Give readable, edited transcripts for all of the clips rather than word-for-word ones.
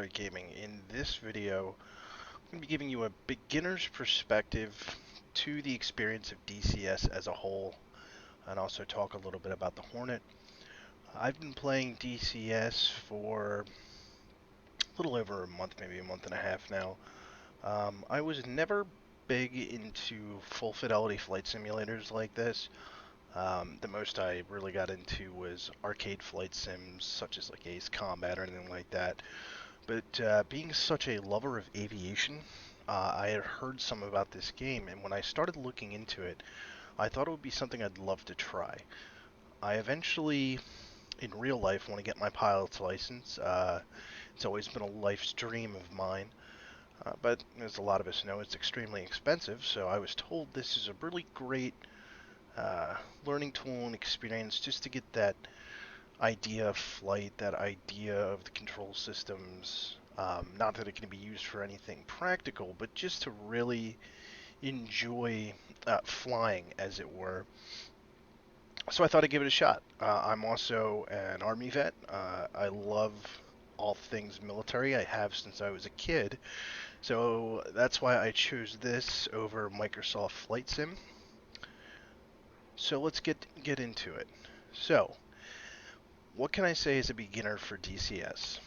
Hornet Gaming. In this video, I'm going to be giving you a beginner's perspective to the experience of DCS as a whole, and also talk a little bit about the Hornet. I've been playing DCS for a little over a month, maybe a month and a half now. I was never big into full fidelity flight simulators like this. The most I really got into was arcade flight sims, such as like Ace Combat or anything like that. But being such a lover of aviation, I had heard some about this game, and when I started looking into it, I thought it would be something I'd love to try. I eventually, in real life, want to get my pilot's license. It's always been a life's dream of mine, but as a lot of us know, it's extremely expensive, so I was told this is a really great learning tool and experience just to get that idea of flight, that idea of the control systems. Not that it can be used for anything practical, but just to really enjoy flying, as it were. So I thought I'd give it a shot. I'm also an Army vet. I love all things military. I have since I was a kid. So that's why I chose this over Microsoft Flight Sim. So let's get into it. So, what can I say as a beginner for DCS?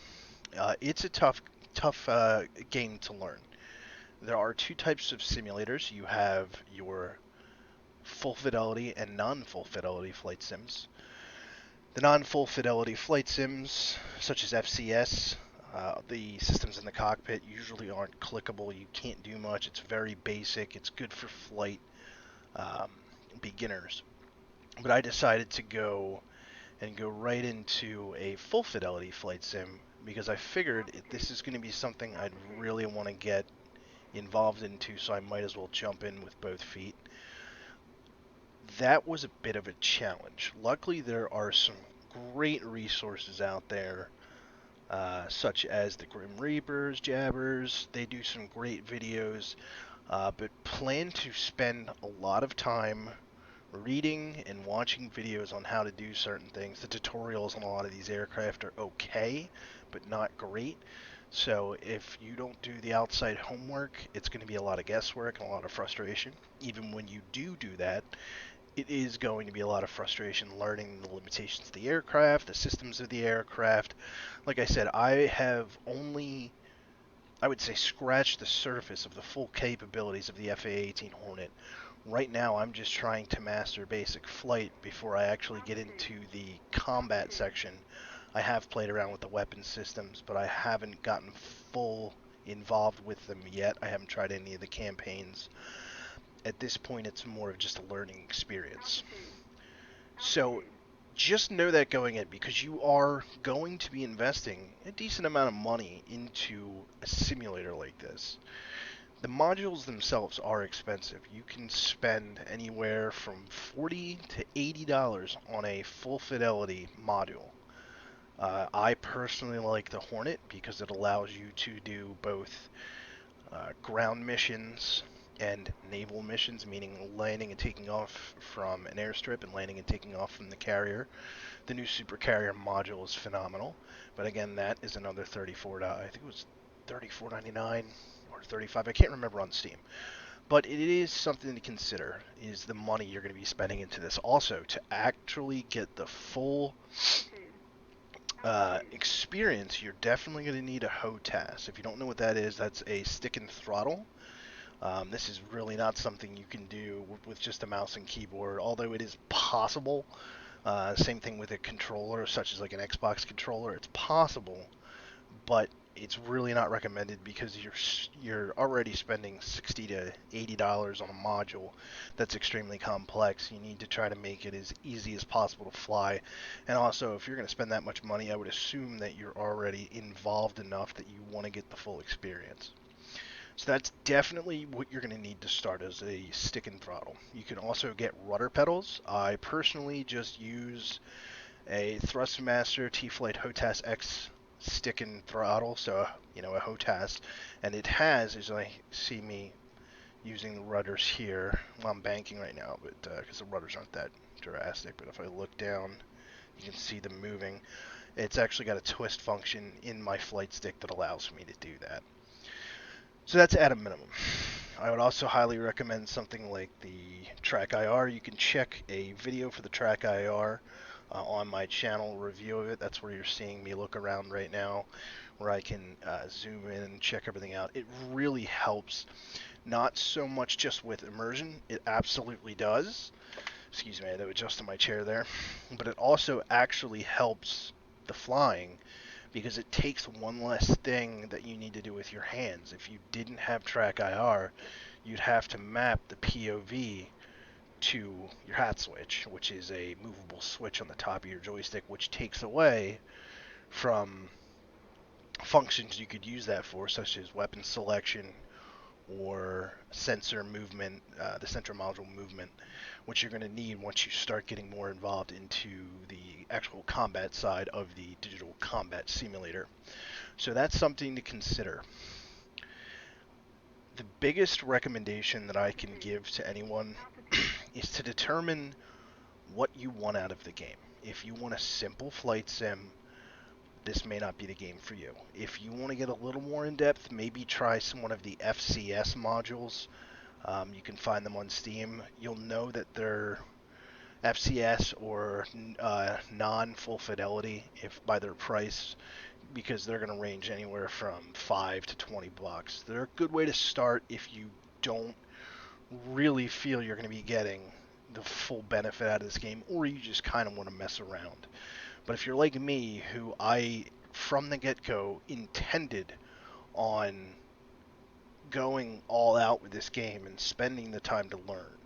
It's a tough game to learn. There are two types of simulators. You have your full fidelity and non-full fidelity flight sims. The non-full fidelity flight sims, such as FCS, the systems in the cockpit usually aren't clickable. You can't do much. It's very basic. It's good for flight um, beginners. But I decided to go right into a full fidelity flight sim because I figured this is going to be something I'd really want to get involved into, so I might as well jump in with both feet. That was a bit of a challenge. Luckily, there are some great resources out there, such as the Grim Reapers, Jabbers. They do some great videos, but plan to spend a lot of time reading and watching videos on how to do certain things. The tutorials on a lot of these aircraft are okay, but not great. So if you don't do the outside homework, it's going to be a lot of guesswork and a lot of frustration. Even when you do that, it is going to be a lot of frustration learning the limitations of the aircraft, the systems of the aircraft. Like I said, I have only, I would say, scratched the surface of the full capabilities of the FA-18 Hornet. Right now, I'm just trying to master basic flight before I actually get into the combat section. I have played around with the weapon systems, but I haven't gotten full involved with them yet. I haven't tried any of the campaigns. At this point, it's more of just a learning experience. So just know that going in, because you are going to be investing a decent amount of money into a simulator like this. The modules themselves are expensive. You can spend anywhere from $40 to $80 on a full fidelity module. I personally like the Hornet because it allows you to do both ground missions and naval missions, meaning landing and taking off from an airstrip and landing and taking off from the carrier. The new super carrier module is phenomenal, but again, that is another $34. I think it was $34.99 or 35. I can't remember on Steam. But it is something to consider, is the money you're going to be spending into this. Also, to actually get the full experience, you're definitely going to need a HOTAS. If you don't know what that is, that's a stick and throttle. This is really not something you can do with just a mouse and keyboard, although it is possible. Same thing with a controller, such as like an Xbox controller. It's possible, but it's really not recommended because you're already spending $60 to $80 on a module that's extremely complex. You need to try to make it as easy as possible to fly. And also, if you're going to spend that much money, I would assume that you're already involved enough that you want to get the full experience. So that's definitely what you're going to need to start as a stick and throttle. You can also get rudder pedals. I personally just use a Thrustmaster T-Flight HOTAS X stick and throttle, so a HOTAS, and it has, as I see me using the rudders here, well, I'm banking right now, but because the rudders aren't that drastic, but if I look down, you can see them moving. It's actually got a twist function in my flight stick that allows me to do that. So that's at a minimum. I would also highly recommend something like the Track IR. You can check a video for the Track IR on my channel review of it. That's where you're seeing me look around right now, where I can zoom in and check everything out. It really helps, not so much just with immersion. It absolutely does. Excuse me, I had to adjust to my chair there. But it also actually helps the flying because it takes one less thing that you need to do with your hands. If you didn't have Track IR, you'd have to map the POV to your hat switch, which is a movable switch on the top of your joystick, which takes away from functions you could use that for, such as weapon selection or sensor movement, the sensor module movement, which you're going to need once you start getting more involved into the actual combat side of the digital combat simulator. So that's something to consider. The biggest recommendation that I can give to anyone is to determine what you want out of the game. If you want a simple flight sim, this may not be the game for you. If you want to get a little more in depth, maybe try some one of the FCS modules. You can find them on Steam. You'll know that they're FCS or non-full fidelity if by their price, because they're going to range anywhere from $5 to $20. They're a good way to start if you don't really feel you're going to be getting the full benefit out of this game, or you just kind of want to mess around. But if you're like me, who I from the get-go intended on going all out with this game and spending the time to learn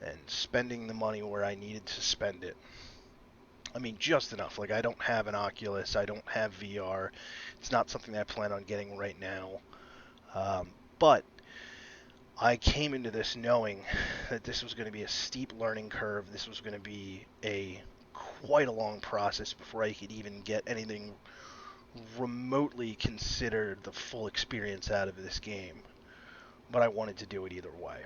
and spending the money where I needed to spend it. I mean, just enough. Like, I don't have an Oculus, I don't have VR. It's not something that I plan on getting right now. But I came into this knowing that this was going to be a steep learning curve. This was going to be quite a long process before I could even get anything remotely considered the full experience out of this game. But I wanted to do it either way.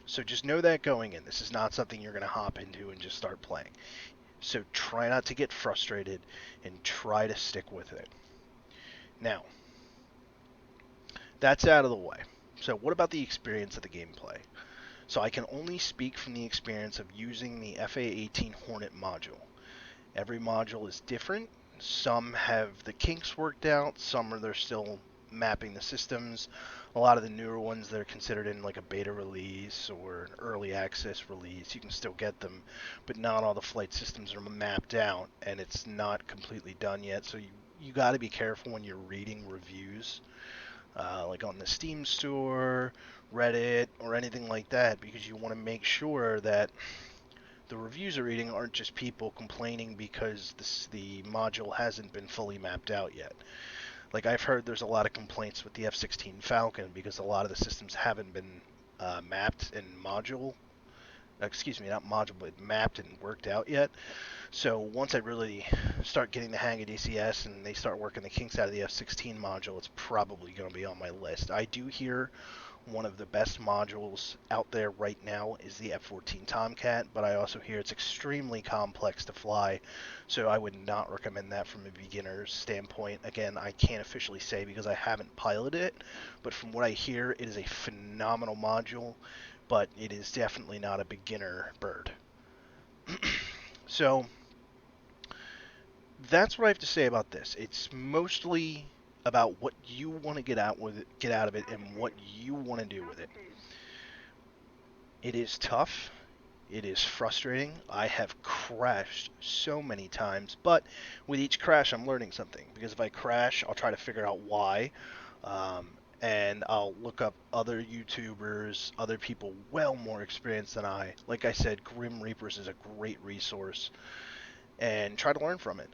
So just know that going in. This is not something you're going to hop into and just start playing. So try not to get frustrated and try to stick with it. Now, that's out of the way. So what about the experience of the gameplay? So I can only speak from the experience of using the FA-18 Hornet module. Every module is different. Some have the kinks worked out, they're still mapping the systems. A lot of the newer ones that are considered in like a beta release or an early access release, you can still get them, but not all the flight systems are mapped out, and it's not completely done yet. So you got to be careful when you're reading reviews, like on the Steam store, Reddit, or anything like that, because you want to make sure that the reviews are reading aren't just people complaining because the module hasn't been fully mapped out yet. Like, I've heard there's a lot of complaints with the F-16 Falcon because a lot of the systems haven't been mapped and not module, but mapped and worked out yet. So once I really start getting the hang of DCS and they start working the kinks out of the F-16 module, it's probably going to be on my list. I do hear one of the best modules out there right now is the F-14 Tomcat, but I also hear it's extremely complex to fly, so I would not recommend that from a beginner's standpoint. Again, I can't officially say because I haven't piloted it, but from what I hear, it is a phenomenal module, but it is definitely not a beginner bird. So that's what I have to say about this. It's mostly about what you want to get out of it, and what you want to do with it. It is tough. It is frustrating. I have crashed so many times, but with each crash, I'm learning something. Because if I crash, I'll try to figure out why, and I'll look up other YouTubers, other people well more experienced than I. Like I said, Grim Reapers is a great resource, and try to learn from it.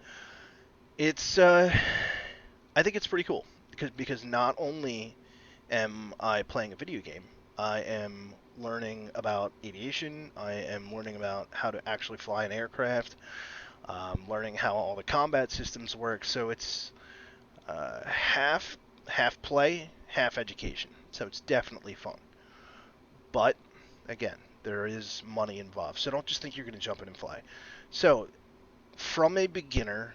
It's I think it's pretty cool because not only am I playing a video game, I am learning about aviation. I am learning about how to actually fly an aircraft. Learning how all the combat systems work. So it's half play, half education. So it's definitely fun. But again, there is money involved. So don't just think you're going to jump in and fly. So from a beginner,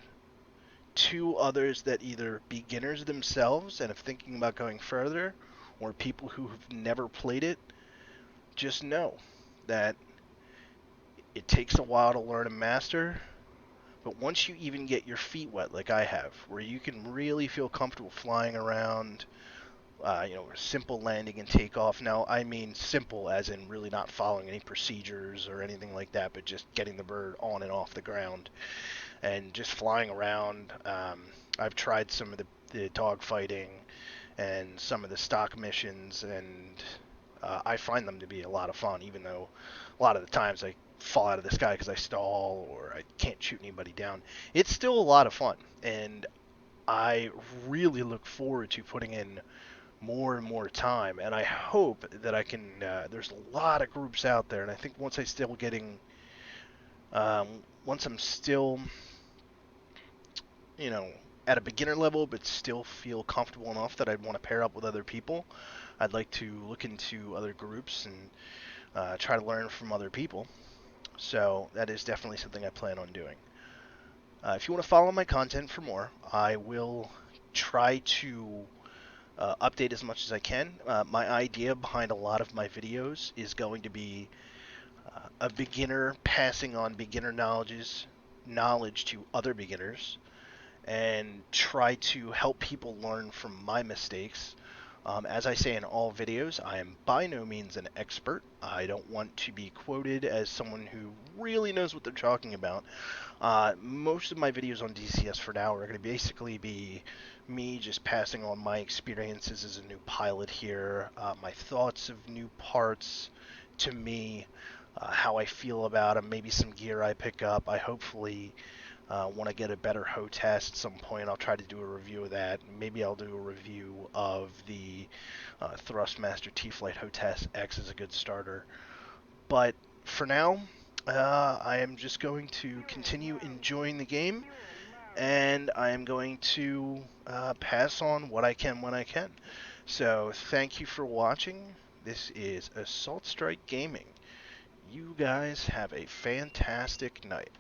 to others that either beginners themselves and are thinking about going further, or people who have never played it, just know that it takes a while to learn and master. But once you even get your feet wet, like I have, where you can really feel comfortable flying around, simple landing and takeoff. Now, I mean simple as in really not following any procedures or anything like that, but just getting the bird on and off the ground and just flying around. I've tried some of the dog fighting and some of the stock missions, and I find them to be a lot of fun, even though a lot of the times I fall out of the sky because I stall or I can't shoot anybody down. It's still a lot of fun, and I really look forward to putting in more and more time, and I hope that I can. There's a lot of groups out there, and I think um, once I'm still, you know, at a beginner level, but still feel comfortable enough that I'd want to pair up with other people, I'd like to look into other groups and try to learn from other people. So that is definitely something I plan on doing. If you want to follow my content for more, I will try to update as much as I can. My idea behind a lot of my videos is going to be a beginner passing on beginner knowledge to other beginners, and try to help people learn from my mistakes. As I say in all videos, I am by no means an expert. I don't want to be quoted as someone who really knows what they're talking about. Most of my videos on DCS for now are going to basically be me just passing on my experiences as a new pilot here, my thoughts of new parts to me, how I feel about them, maybe some gear I pick up. I hopefully when I get a better HOTAS at some point, I'll try to do a review of that. Maybe I'll do a review of the Thrustmaster T-Flight HOTAS X as a good starter. But for now, I am just going to continue enjoying the game, and I am going to pass on what I can when I can. So thank you for watching. This is Assault Strike Gaming. You guys have a fantastic night.